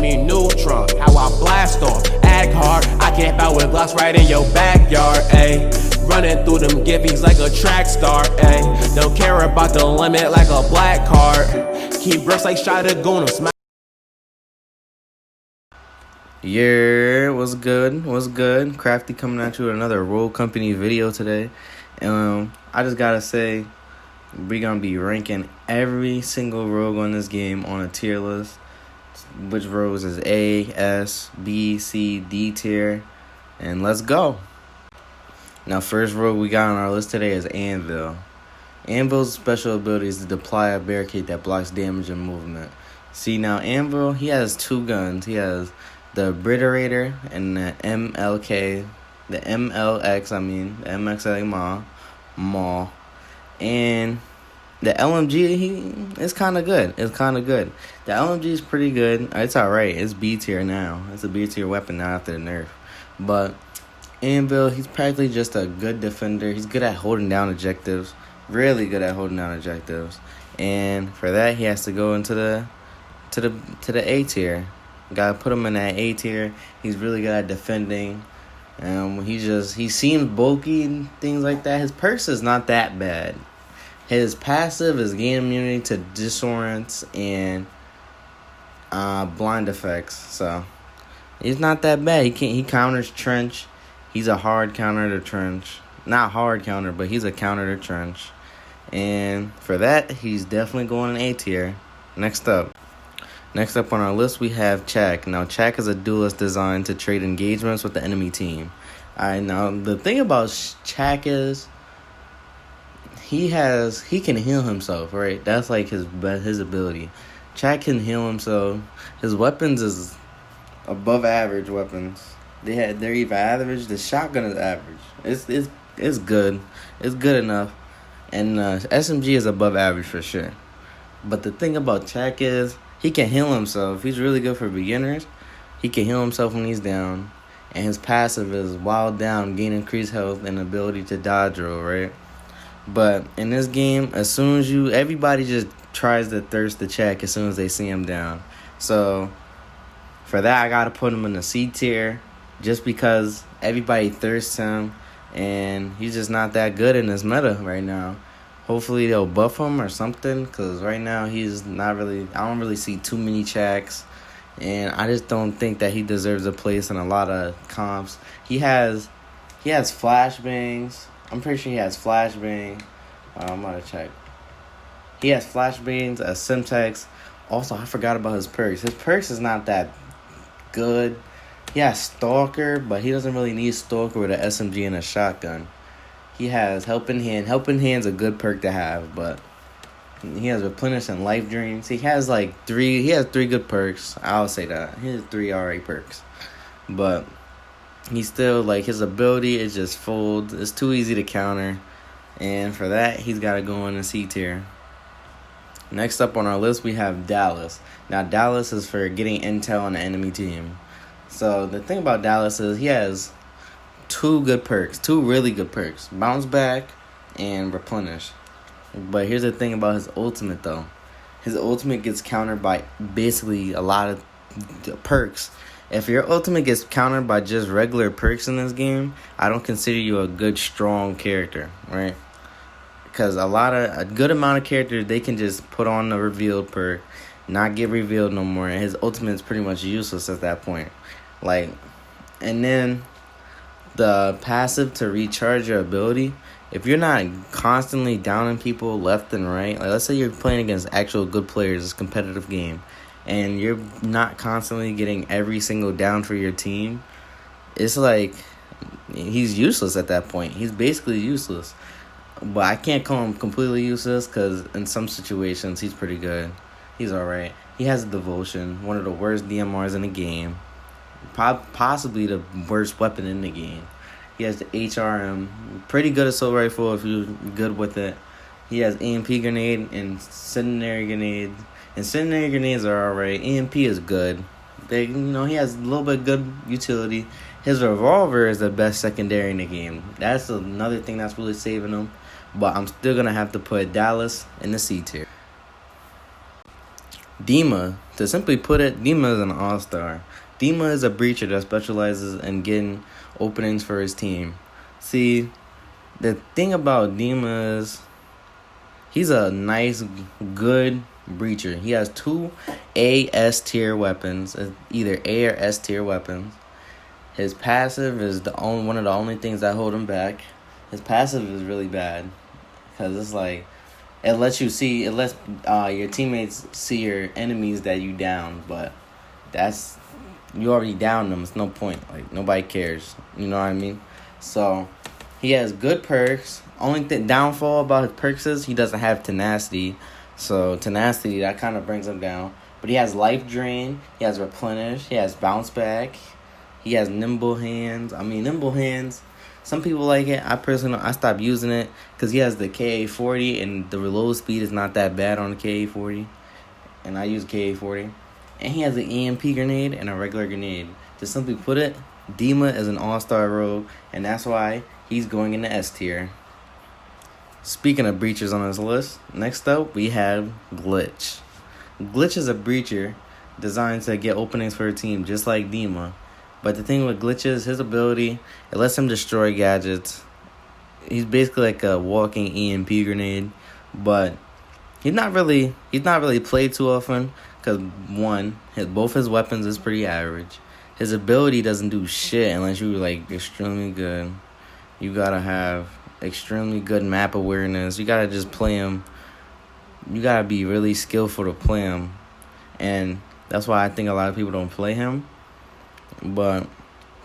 me neutron. How I blast off, act hard. I camp out with Glocks right in your backyard, ayy. Running through them gibbies like a track star, ayy. Don't care about the limit like a black card. Keep bricks like shot at Goon. Yeah, what's good? What's good? Crafty coming at you with another Roll Company video today. I just gotta say, we're gonna be ranking every single rogue on this game on a tier list. Which rogues is A, S, B, C, D tier, and let's go. Now, first rogue we got on our list today is Anvil. Anvil's special ability is to deploy a barricade that blocks damage and movement. See, now Anvil, he has two guns. He has the Obliterator and the MLK, the MLX, the MX Maw, and the LMG, it's kind of good. The LMG is pretty good. It's alright. It's B tier now. It's a B tier weapon now after the nerf. But Anvil, he's practically just a good defender. He's good at holding down objectives. Really good at holding down objectives. And for that, he has to go into the A tier. Gotta put him in that A tier. He's really good at defending. He seems bulky and things like that. His perks is not that bad. His passive is gain immunity to disorients and blind effects. So he's not that bad. He counters trench. He's a hard counter to trench. Not hard counter, but he's a counter to trench. And for that, he's definitely going in A tier. Next up on our list, we have Chacc. Now, Chacc is a duelist designed to trade engagements with the enemy team. Alright, now, the thing about Chacc is he can heal himself, right? That's like his ability. Chacc can heal himself. His weapons is above average weapons. They're even average. The shotgun is average. It's good. It's good enough. And SMG is above average for sure. But the thing about Chacc is he can heal himself. He's really good for beginners. He can heal himself when he's down. And his passive is while down, gain increased health and ability to dodge roll, right? But in this game, everybody just tries to thirst the Chacc as soon as they see him down. So for that, I gotta put him in the C tier just because everybody thirsts him and he's just not that good in this meta right now. Hopefully they'll buff him or something, because right now he's not really. I don't really see too many Chacks, and I just don't think that he deserves a place in a lot of comps. He has flashbangs. I'm pretty sure he has flashbang. I'm gonna check. He has flashbangs, a Simtex. Also, I forgot about his perks. His perks is not that good. He has Stalker, but he doesn't really need Stalker with an SMG and a shotgun. He has Helping Hand. Helping Hand's a good perk to have, but he has Replenish and Life Dreams. He has three good perks. I'll say that. He has 3 alright perks. But he's still, his ability is just fold. It's too easy to counter. And for that, he's got to go in the C tier. Next up on our list, we have Dallas. Now, Dallas is for getting intel on the enemy team. So the thing about Dallas is he has two really good perks. Bounce Back and Replenish. But here's the thing about his ultimate, though. His ultimate gets countered by basically a lot of perks. If your ultimate gets countered by just regular perks in this game, I don't consider you a good, strong character, right? Because a good amount of characters, they can just put on the revealed perk, not get revealed no more, and his ultimate is pretty much useless at that point. And then the passive to recharge your ability, if you're not constantly downing people left and right, let's say you're playing against actual good players, it's a competitive game, and you're not constantly getting every single down for your team, it's he's useless at that point. He's basically useless. But I can't call him completely useless because in some situations he's pretty good. He's alright. He has a Devotion, one of the worst DMRs in the game. Possibly the worst weapon in the game. He has the HRM, pretty good assault rifle if you're good with it. He has EMP grenade and incendiary grenade. Incendiary grenades are alright. EMP is good. He has a little bit good utility. His revolver is the best secondary in the game. That's another thing that's really saving him. But I'm still gonna have to put Dallas in the C tier. Dima, to simply put it, Dima is an all-star. Dima is a breacher that specializes in getting openings for his team. See, the thing about Dima is he's a nice, good breacher. He has 2 A-S tier weapons, either A or S tier weapons. His passive is one of the only things that hold him back. His passive is really bad because it's like it lets your teammates see your enemies that you down, but you already downed them. It's no point. Like, nobody cares. You know what I mean? So he has good perks. Only downfall about his perks is he doesn't have tenacity. So tenacity, that kind of brings him down. But he has life drain. He has replenish. He has bounce back. He has nimble hands. Nimble hands, some people like it. I stopped using it because he has the KA-40 and the reload speed is not that bad on the KA-40. And I use KA-40. And he has an EMP grenade and a regular grenade. To simply put it, Dima is an all-star rogue, and that's why he's going in the S tier. Speaking of breachers on this list, next up we have Glitch. Glitch is a breacher designed to get openings for a team just like Dima. But the thing with Glitch is his ability, it lets him destroy gadgets. He's basically like a walking EMP grenade, but he's not really played too often because both his weapons is pretty average. His ability doesn't do shit unless you're like extremely good. You gotta have extremely good map awareness. You gotta just play him. You gotta be really skillful to play him, and that's why I think a lot of people don't play him. But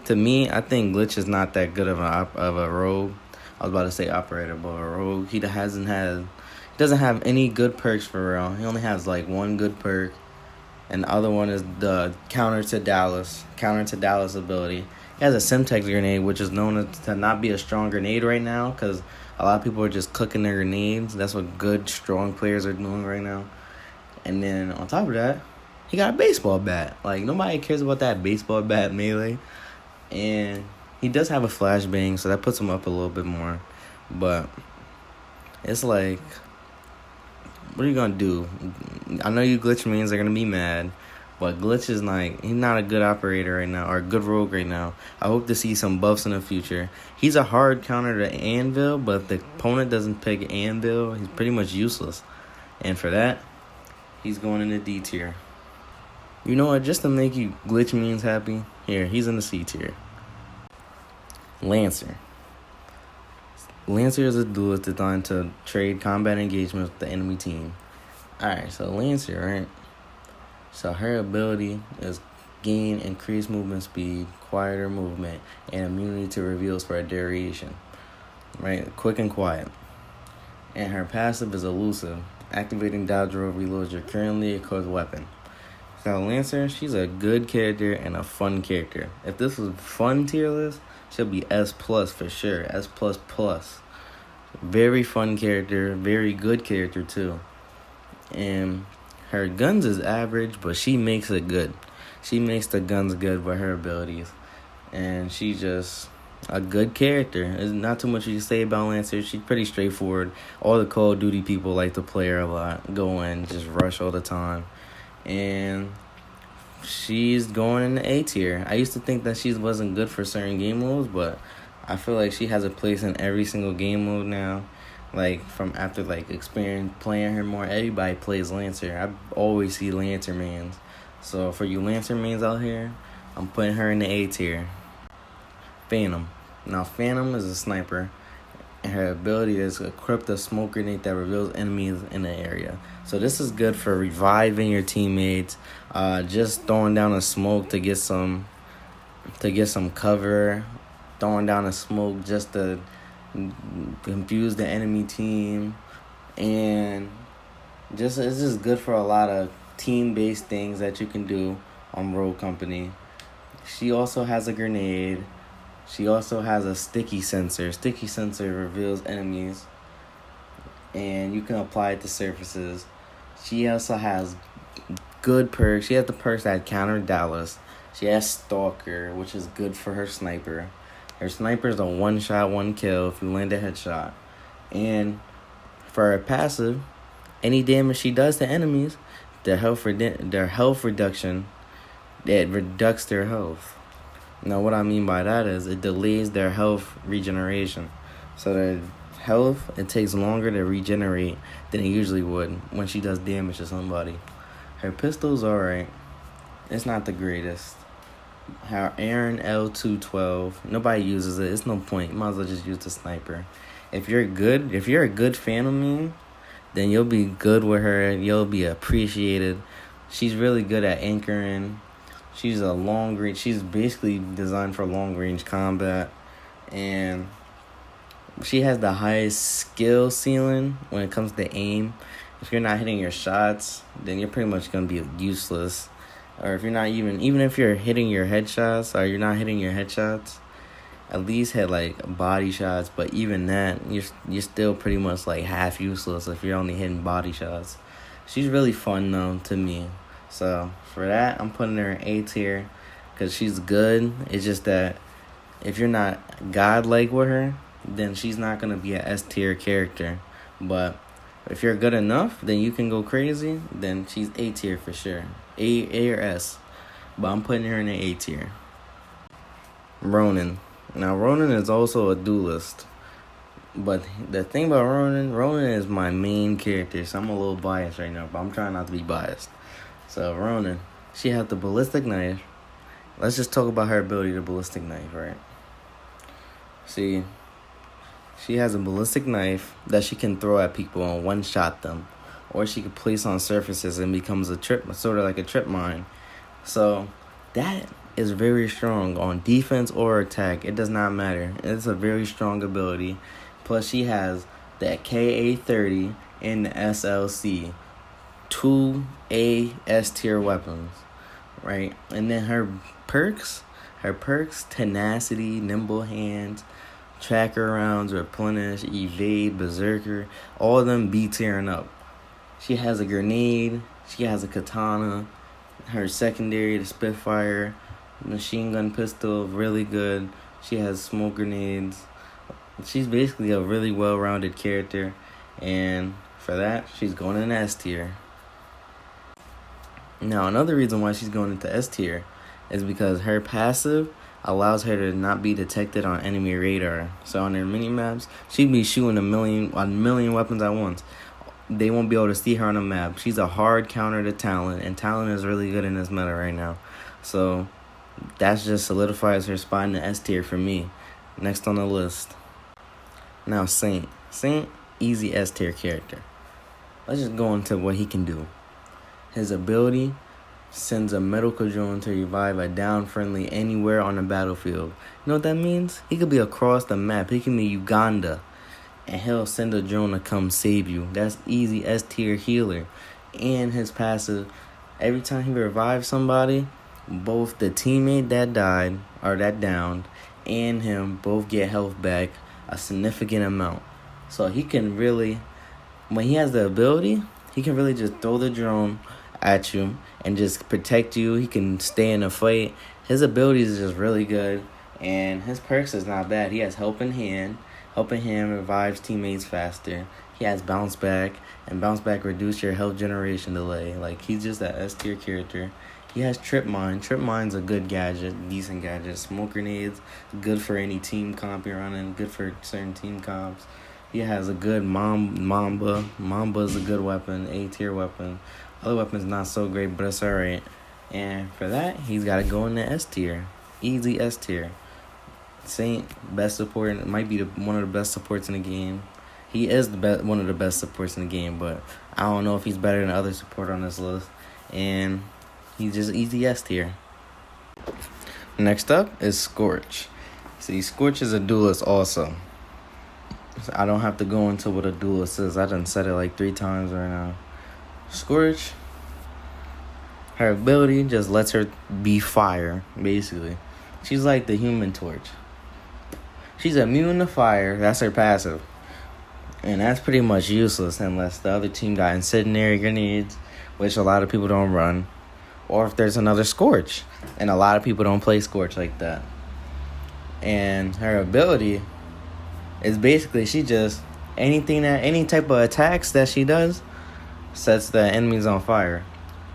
to me, I think Glitch is not that good of a rogue. I was about to say operator, but a rogue. He doesn't have any good perks for real. He only has like one good perk, and the other one is the counter to Dallas ability. He has a Semtex grenade, which is known to not be a strong grenade right now because a lot of people are just cooking their grenades. That's what good, strong players are doing right now. And then on top of that, he got a baseball bat. Like, nobody cares about that baseball bat melee. And he does have a flashbang, so that puts him up a little bit more. But it's like, what are you going to do? I know you Glitch mains are going to be mad. But Glitch is like, he's not a good operator right now, or a good rogue right now. I hope to see some buffs in the future. He's a hard counter to Anvil, but if the opponent doesn't pick Anvil, he's pretty much useless. And for that, he's going in the D tier. You know what? Just to make you Glitch mains happy, here, he's in the C tier. Lancer. Lancer is a duelist designed to trade combat engagements with the enemy team. Alright, so Lancer, right? So her ability is gain increased movement speed, quieter movement, and immunity to reveals for a duration. Right? Quick and quiet. And her passive is elusive. Activating dodge roll reloads your currently equipped weapon. So Lancer, she's a good character and a fun character. If this was fun tier list, she'll be S+ for sure. S++. Very fun character, very good character too. And her guns is average, but she makes it good. She makes the guns good with her abilities. And she's just a good character. There's not too much you can say about Lancer. She's pretty straightforward. All the Call of Duty people like to play her a lot. Go in, just rush all the time. And she's going in the A tier. I used to think that she wasn't good for certain game modes, but I feel like she has a place in every single game mode now. Like, from after, like, experience playing her more, everybody plays Lancer. I always see Lancer mains. So, for you Lancer mains out here, I'm putting her in the A tier. Phantom. Now, Phantom is a sniper, and her ability is to equip the smoke grenade that reveals enemies in the area. So, this is good for reviving your teammates, just throwing down a smoke to get some cover, throwing down a smoke just to confuse the enemy team, and it's just good for a lot of team-based things that you can do on Rogue Company. She also has a grenade. She also has a sticky sensor. Sticky sensor reveals enemies, and you can apply it to surfaces. She also has good perks. She has the perks that counter Dallas. She has Stalker, which is good for her sniper. Her sniper is a one-shot, one-kill if you land a headshot. And for her passive, any damage she does to enemies their health reduction. It reducts their health. Now, what I mean by that is it delays their health regeneration. So their health, it takes longer to regenerate than it usually would when she does damage to somebody. Her pistol's alright. It's not the greatest. Her Aaron L212, nobody uses it. It's no point. You might as well just use the sniper. If you're a good fan of me, then you'll be good with her. You'll be appreciated. She's really good at anchoring. She's she's basically designed for long range combat, and she has the highest skill ceiling when it comes to aim. If you're not hitting your shots, then you're pretty much gonna be useless. Or if you're not even if you're hitting your headshots or you're not hitting your headshots, at least hit like body shots. But even that, you're still pretty much like half useless if you're only hitting body shots. She's really fun though to me. So for that, I'm putting her in A tier because she's good. It's just that if you're not godlike with her, then she's not gonna be an S tier character. But if you're good enough, then you can go crazy. Then she's A tier for sure. A or S. But I'm putting her in the A tier. Ronin. Now Ronin is also a duelist. But the thing about Ronin is my main character, so I'm a little biased right now, but I'm trying not to be biased. So Ronin, she has the ballistic knife. Let's just talk about her ability to ballistic knife, right? See, she has a ballistic knife that she can throw at people and one-shot them. Or she could place on surfaces and becomes sort of like a trip mine. So that is very strong on defense or attack. It does not matter. It's a very strong ability. Plus she has that KA-30 and the SLC. 2 A S tier weapons. Right? And then her perks, tenacity, nimble hands, tracker rounds, replenish, evade, berserker, all of them be tearing up. She has a grenade, she has a katana, her secondary, the Spitfire, machine gun pistol, really good. She has smoke grenades. She's basically a really well-rounded character, and for that, she's going in S tier. Now, another reason why she's going into S tier is because her passive allows her to not be detected on enemy radar. So on her mini-maps, she'd be shooting a million weapons at once. They won't be able to see her on the map. She's a hard counter to Talon, and Talon is really good in this meta right now. So that just solidifies her spot in the S tier for me. Next on the list. Now Saint. Saint, easy S tier character. Let's just go into what he can do. His ability sends a medical drone to revive a down friendly anywhere on the battlefield. You know what that means? He could be across the map. He can be Uganda, and he'll send a drone to come save you. That's easy S tier healer. And his passive, every time he revives somebody, both the teammate that died or that downed and him both get health back a significant amount. So he can really, when he has the ability, he can really just throw the drone at you and just protect you. He can stay in a fight. His abilities is just really good, and his perks is not bad. He has Helping Hand revives teammates faster. He has Bounce Back, and Bounce Back reduce your health generation delay. Like, he's just that S tier character. He has Trip Mine. Trip Mine's a good gadget, decent gadget. Smoke grenades, good for any team comp you're running, good for certain team comps. He has a good Mamba. Mamba's a good weapon, A tier weapon. Other weapons not so great, but it's alright. And for that, he's got to go in the S tier. Easy S tier. Saint, best support, might be one of the best supports in the game. He is one of the best supports in the game, but I don't know if he's better than other support on this list. And he's just easy S tier. Next up is Scorch. See, Scorch is a duelist also. So I don't have to go into what a duelist is. I done said it like 3 times right now. Scorch, her ability just lets her be fire, basically. She's like the Human Torch. She's immune to fire. That's her passive. And that's pretty much useless unless the other team got incendiary grenades, which a lot of people don't run. Or if there's another Scorch. And a lot of people don't play Scorch like that. And her ability is basically she just, any type of attacks that she does sets the enemies on fire.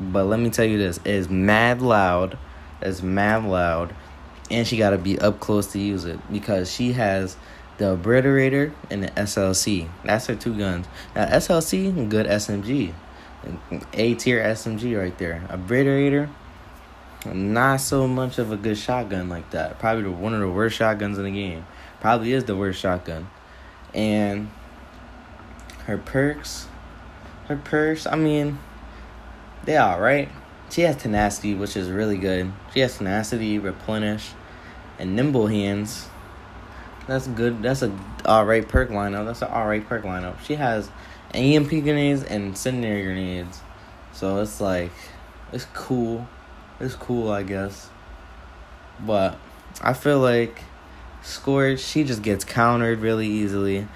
But let me tell you this, it's mad loud. It's mad loud. And she got to be up close to use it because she has the Obliterator and the SLC. That's her two guns. Now, SLC, good SMG. A-tier SMG right there. Obliterator, not so much of a good shotgun like that. Probably one of the worst shotguns in the game. Probably is the worst shotgun. And her perks, I mean, they alright. She has tenacity, which is really good. She has tenacity, replenish, and nimble hands. That's good. That's a alright perk lineup. She has EMP grenades and incendiary grenades. So it's like, it's cool. It's cool, I guess. But I feel like Scorch, she just gets countered really easily.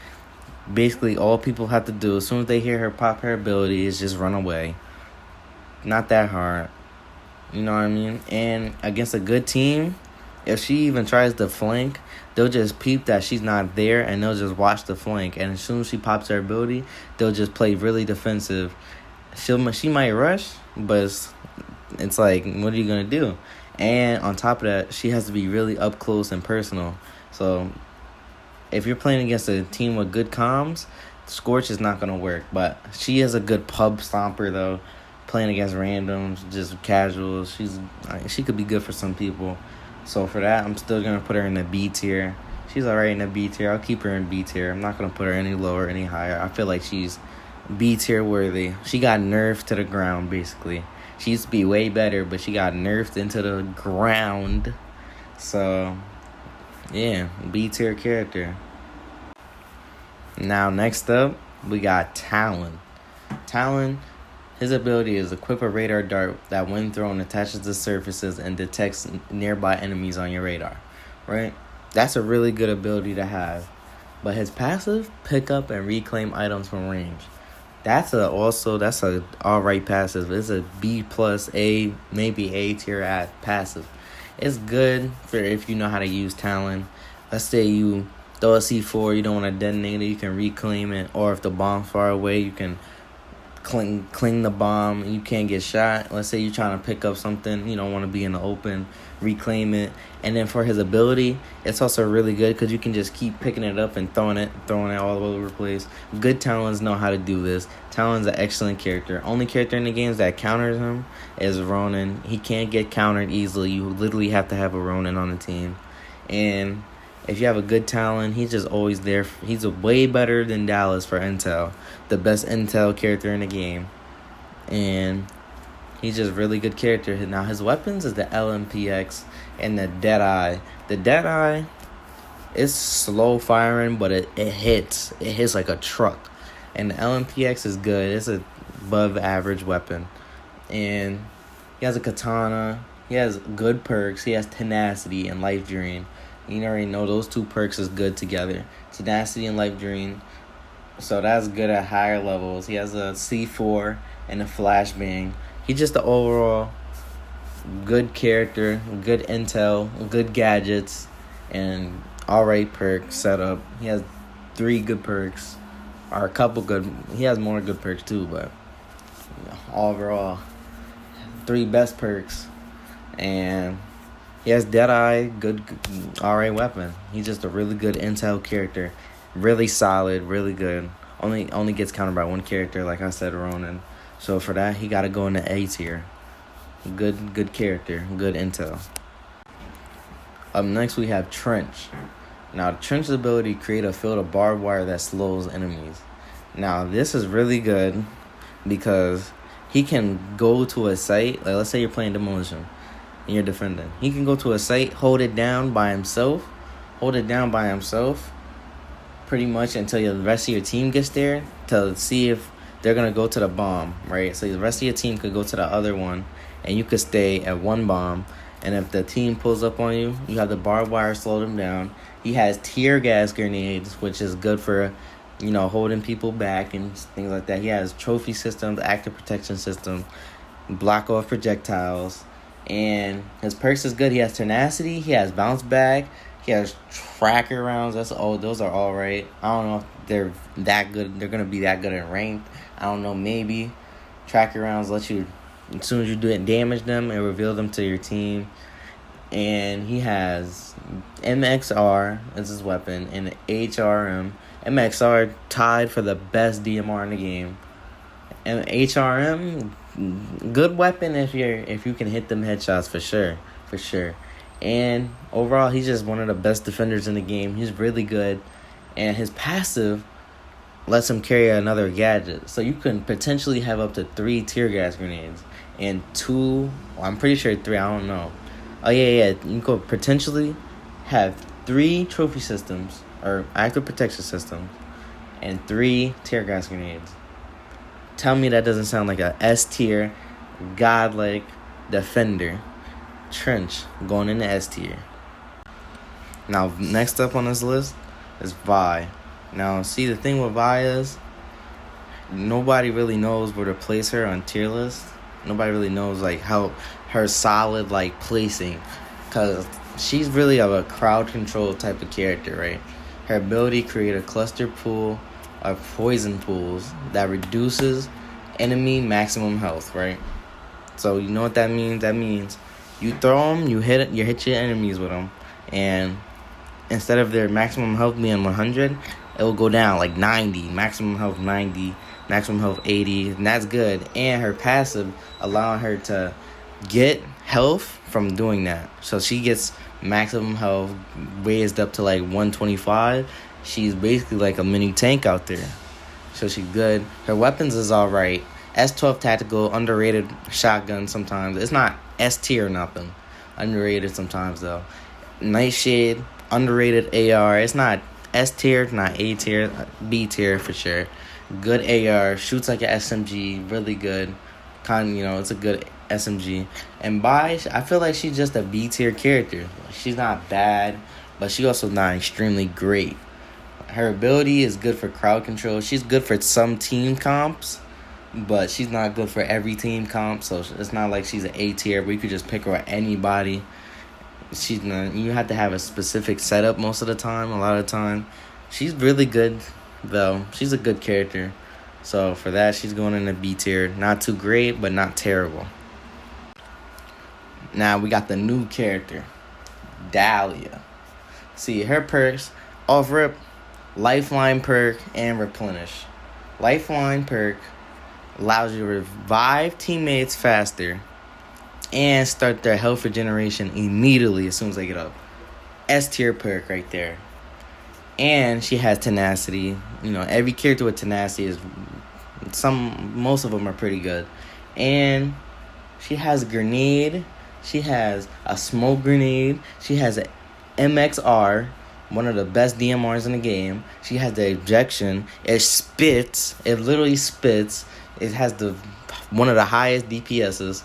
Basically, all people have to do as soon as they hear her pop her ability is just run away. Not that hard. You know what I mean? And against a good team, if she even tries to flank, they'll just peep that she's not there and they'll just watch the flank. And as soon as she pops her ability, they'll just play really defensive. She might rush, but it's like, what are you going to do? And on top of that, she has to be really up close and personal. So if you're playing against a team with good comms, Scorch is not going to work. But she is a good pub stomper, though. Playing against randoms, just casuals. She could be good for some people. So for that, I'm still going to put her in the B tier. She's alright in the B tier. I'll keep her in B tier. I'm not going to put her any lower, any higher. I feel like she's B tier worthy. She got nerfed to the ground, basically. She used to be way better, but she got nerfed into the ground. So, yeah, B tier character. Now, next up, we got Talon. Talon, his ability is equip a radar dart that, when thrown, attaches to surfaces and detects nearby enemies on your radar. Right? That's a really good ability to have. But his passive, pick up and reclaim items from range. That's a alright passive. It's a B plus A, maybe A tier at passive. It's good for if you know how to use Talon. Let's say you throw a C4, you don't want to detonate it, you can reclaim it. Or if the bomb's far away, you can cling the bomb. You can't get shot. Let's say you're trying to pick up something, you don't want to be in the open, reclaim it. And then for his ability, it's also really good because you can just keep picking it up and throwing it all over the place. Good Talons know how to do this. Talon's an excellent character. Only character in the games that counters him is Ronin. He can't get countered easily. You literally have to have a Ronin on the team. And if you have a good Talon, he's just always there. He's way better than Dallas for intel. The best intel character in the game. And he's just really good character. Now, his weapons is the LMPX and the Deadeye. The Deadeye is slow firing, but it hits. It hits like a truck. And the LMPX is good. It's a above average weapon. And he has a katana. He has good perks. He has tenacity and life drain. You already know those two perks is good together. Tenacity and life drain. So that's good at higher levels. He has a C4 and a flashbang. He's just the overall good character, good intel, good gadgets, and alright perk setup. He has 3 good perks. Or a couple good. He has more good perks too, but overall, 3 best perks. And he has Deadeye, good alright weapon. He's just a really good intel character. Really solid, really good. Only gets countered by one character, like I said, Ronin. So for that, he got to go in the A tier. Good character, good intel. Up next, we have Trench. Now, Trench's ability to create a field of barbed wire that slows enemies. Now, this is really good because he can go to a site. Like, let's say you're playing Demolition and you're defending. He can go to a site, hold it down by himself, pretty much until the rest of your team gets there to see if they're going to go to the bomb, right? So the rest of your team could go to the other one, and you could stay at one bomb. And if the team pulls up on you, you have the barbed wire slow them down. He has tear gas grenades, which is good for, holding people back and things like that. He has trophy systems, active protection system, block off projectiles. And his perks is good. He has tenacity. He has bounce back. He has tracker rounds. Those are all right. I don't know if they're that good. They're going to be that good in ranked. I don't know. Maybe tracker rounds let you, As soon as you do it, damage them and reveal them to your team. And he has MXR as his weapon and HRM. MXR tied for the best DMR in the game. And HRM, good weapon if you can hit them headshots for sure. And overall, he's just one of the best defenders in the game. He's really good, and his passive lets him carry another gadget. So you can potentially have up to 3 tear gas grenades and 2. Well, I'm pretty sure 3. I don't know. Oh yeah. You could potentially have 3 trophy systems or active protection systems and 3 tear gas grenades. Tell me that doesn't sound like a S tier, godlike defender. Trench going into S tier. Now, next up on this list is Vi. Now, see, the thing with Vi is nobody really knows where to place her on tier list. Nobody really knows like how her solid like placing, because she's really of a crowd control type of character, right? Her ability create a cluster pool of poison pools that reduces enemy maximum health, right? So you know what that means? That means you throw them, you hit your enemies with them, and instead of their maximum health being 100, it will go down like 90, maximum health 90, maximum health 80, and that's good. And her passive allowing her to get health from doing that. So she gets maximum health raised up to like 125. She's basically like a mini tank out there. So she's good. Her weapons is alright. S12 tactical, underrated shotgun sometimes. It's not S tier or nothing. Underrated sometimes though. Nightshade, underrated AR. It's not S tier, it's not A tier, B tier for sure. Good AR, shoots like an SMG, really good. It's a good SMG. And Vi, I feel like she's just a B tier character. She's not bad, but she also not extremely great. Her ability is good for crowd control. She's good for some team comps, but she's not good for every team comp. So it's not like she's an A tier where you could just pick her at anybody. She's not. You have to have a specific setup most of the time. A lot of the time, she's really good though. She's a good character. So for that, she's going in the B tier. Not too great, but not terrible. Now we got the new character, Dahlia. See, her perks, off rip, Lifeline perk and Replenish. Lifeline perk allows you to revive teammates faster and start their health regeneration immediately as soon as they get up. S tier perk right there. And she has tenacity. Every character with tenacity is most of them are pretty good. And she has a grenade. She has a smoke grenade. She has an MXR, one of the best DMRs in the game. She has the ejection. It spits. It literally spits. It has one of the highest DPSs.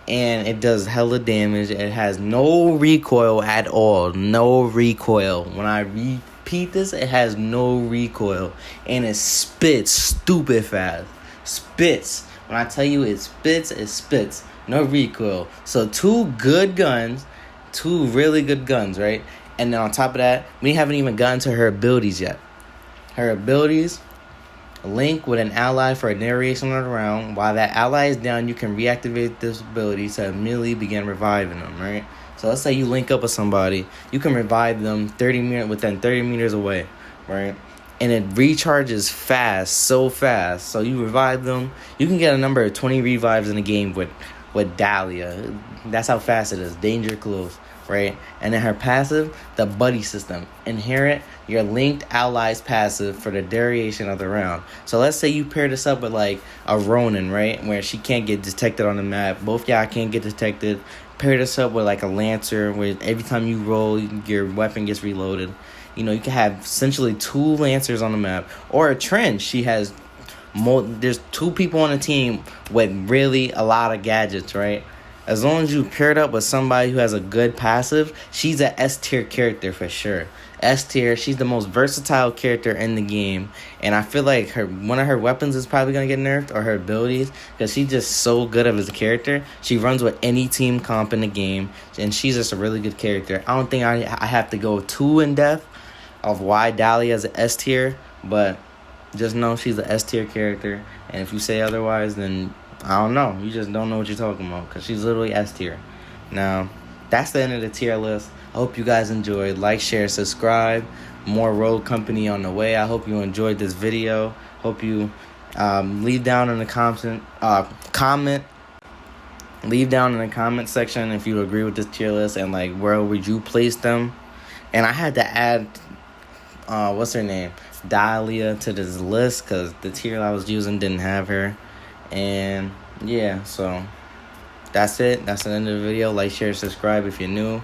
And it does hella damage. It has no recoil at all. No recoil. When I repeat this, it has no recoil. And it spits stupid fast. Spits. When I tell you it spits, it spits. No recoil. So 2 good guns. 2 really good guns, right? And then on top of that, we haven't even gotten to her abilities yet. Her abilities link with an ally for a duration of the round. While that ally is down, you can reactivate this ability to immediately begin reviving them, right? So let's say you link up with somebody. You can revive them within 30 meters away, right? And it recharges fast, so fast. So you revive them. You can get a number of 20 revives in a game with Dahlia. That's how fast it is. Danger close, right? And then her passive, the buddy system. Inherit your linked allies passive for the duration of the round. So let's say you pair this up with like a Ronin, right? Where she can't get detected on the map. Both y'all can't get detected. Pair this up with like a Lancer where every time you roll, your weapon gets reloaded. You can have essentially 2 Lancers on the map. Or a Trench. She has there's 2 people on the team with really a lot of gadgets, right? As long as you paired up with somebody who has a good passive, she's an S tier character for sure. S tier, she's the most versatile character in the game. And I feel like one of her weapons is probably going to get nerfed, or her abilities, because she's just so good as a character. She runs with any team comp in the game, and she's just a really good character. I don't think I have to go too in depth of why Dahlia is an S tier, but just know she's an S tier character. And if you say otherwise, then I don't know. You just don't know what you're talking about because she's literally S tier. Now, that's the end of the tier list. I hope you guys enjoyed. Like, share, subscribe. More Road Company on the way. I hope you enjoyed this video. Hope you leave down in the comment. Leave down in the comment section if you agree with this tier list and like where would you place them. And I had to add what's her name, Dahlia, to this list because the tier I was using didn't have her. And yeah, so that's it. That's the end of the video. Like, share, subscribe if you're new.